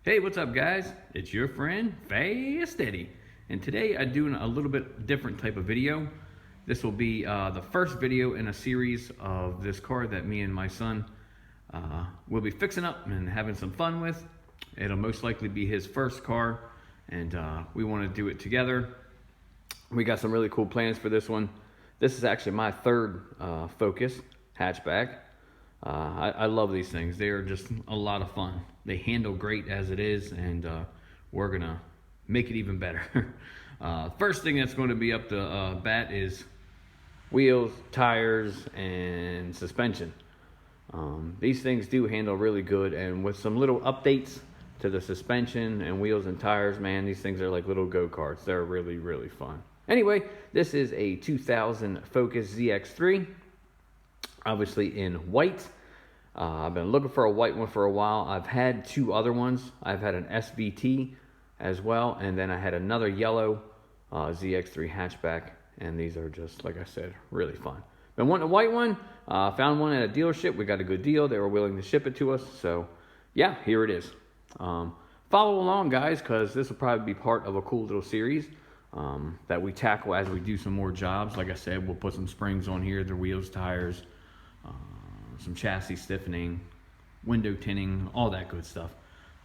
Hey, what's up guys? It's your friend Fast Eddie, and today I'm doing a little bit different type of video. This will be the first video in a series of this car that me and my son will be fixing up and having some fun with. It'll most likely be his first car, and we want to do it together. We got some really cool plans for this one. This is actually my third Focus hatchback. I love these things. They are just a lot of fun. They handle great as it is, and we're gonna make it even better. First thing that's going to be up to bat is wheels, tires, and suspension. These things do handle really good, and with some little updates to the suspension and wheels and tires, man, these things are like little go-karts. They're really, really fun. Anyway, this is a 2000 Focus ZX3, obviously in white. I've been looking for a white one for a while. I've had two other ones. I've had an SVT as well, and then I had another yellow ZX3 hatchback, and these are just, like I said, really fun. Been wanting a white one, found one at a dealership. We got a good deal. They were willing to ship it to us, so yeah, here it is. Follow along, guys, because this will probably be part of a cool little series that we tackle as we do some more jobs. Like I said, we'll put some springs on here, the wheels, tires, some chassis stiffening, window tinting, all that good stuff.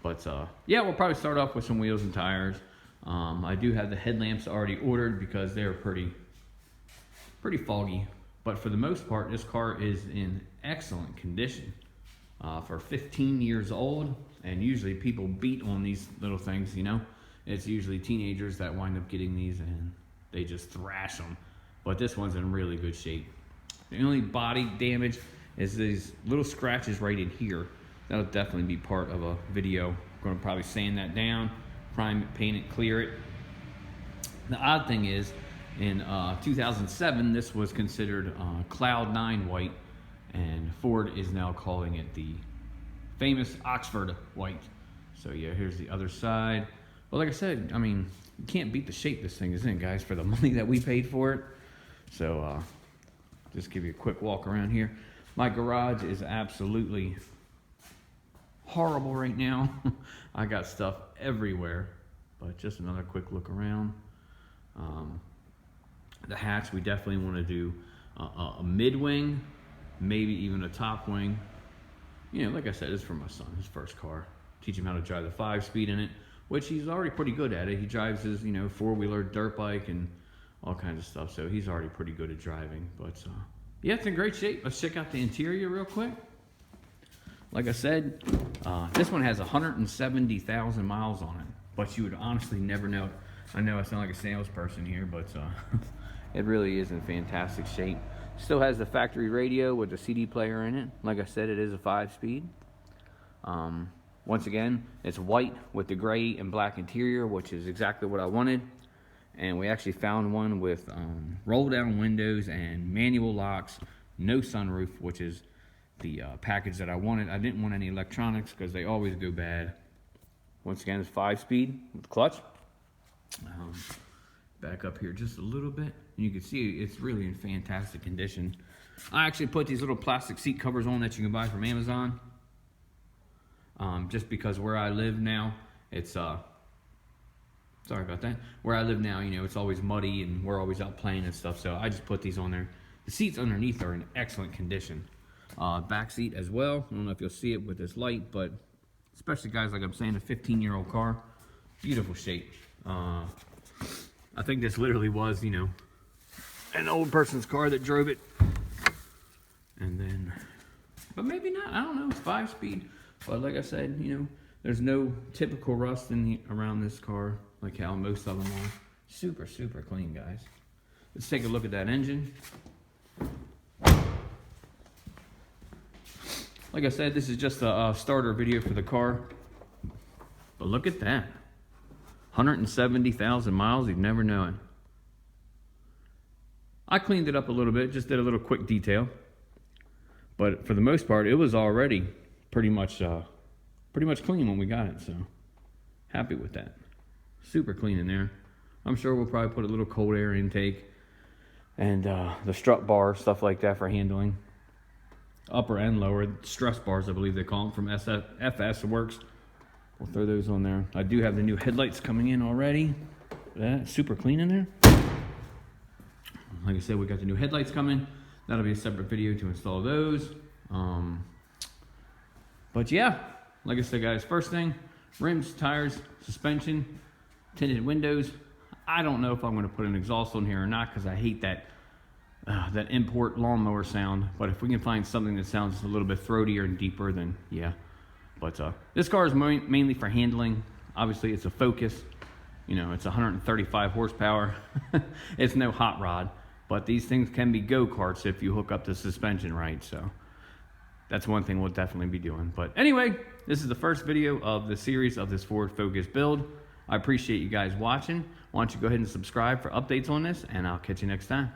But yeah, we'll probably start off with some wheels and tires. I do have the headlamps already ordered because they're pretty foggy. But for the most part, this car is in excellent condition. For 15 years old, and usually people beat on these little things, you know. It's usually teenagers that wind up getting these and they just thrash them. But this one's in really good shape. The only body damage is these little scratches right in here. That'll definitely be part of a video. I'm gonna probably sand that down, prime it, paint it, clear it. The odd thing is, in 2007, this was considered Cloud 9 white, and Ford is now calling it the famous Oxford white. So yeah, here's the other side. But like I said, I mean, you can't beat the shape this thing is in, guys, for the money that we paid for it. So just give you a quick walk around here. My garage is absolutely horrible right now. I got stuff everywhere, but just another quick look around. The hatch, we definitely want to do a mid-wing, maybe even a top wing. You know, like I said, it's for my son, his first car. Teach him how to drive the 5-speed in it, which he's already pretty good at it. He drives his, you know, 4-wheeler, dirt bike, and all kinds of stuff, so he's already pretty good at driving. But yeah, it's in great shape. Let's check out the interior real quick. Like I said, this one has 170,000 miles on it, but you would honestly never know. I know I sound like a salesperson here, but it really is in fantastic shape. Still has the factory radio with the CD player in it. Like I said, it is a 5-speed. Once again, it's white with the gray and black interior, which is exactly what I wanted. And we actually found one with roll down windows and manual locks, no sunroof, which is the package that I wanted. I didn't want any electronics because they always go bad. Once again, it's 5-speed with clutch. Back up here just a little bit, and you can see it's really in fantastic condition. I actually put these little plastic seat covers on that you can buy from Amazon. Just because where I live now, it's sorry about that. Where I live now, you know, it's always muddy and we're always out playing and stuff, so I just put these on there. The seats underneath are in excellent condition. Back seat as well. I don't know if you'll see it with this light, but especially guys, like I'm saying, a 15-year-old car, beautiful shape. I think this literally was, you know, an old person's car that drove it. And then, but maybe not, I don't know, it's 5-speed. But like I said, you know, there's no typical rust around this car, like how most of them are. Super, super clean, guys. Let's take a look at that engine. Like I said, this is just a starter video for the car. But look at that. 170,000 miles, you'd never know it. I cleaned it up a little bit, just did a little quick detail. But for the most part, it was already pretty much clean when we got it, so happy with that. Super clean in there. I'm sure we'll probably put a little cold air intake and the strut bar, stuff like that for handling. Upper and lower stress bars, I believe they call them, from FS Works. We'll throw those on there. I do have the new headlights coming in already. That's super clean in there. Like I said, we got the new headlights coming. That'll be a separate video to install those. But yeah, like I said, guys, first thing, rims, tires, suspension, tinted windows. I don't know if I'm going to put an exhaust on here or not because I hate that import lawnmower sound. But if we can find something that sounds a little bit throatier and deeper, then yeah. But this car is mainly for handling. Obviously, it's a Focus. You know, it's 135 horsepower. It's no hot rod. But these things can be go-karts if you hook up the suspension right. So that's one thing we'll definitely be doing. But anyway, this is the first video of the series of this Ford Focus build. I appreciate you guys watching. Why don't you go ahead and subscribe for updates on this, and I'll catch you next time.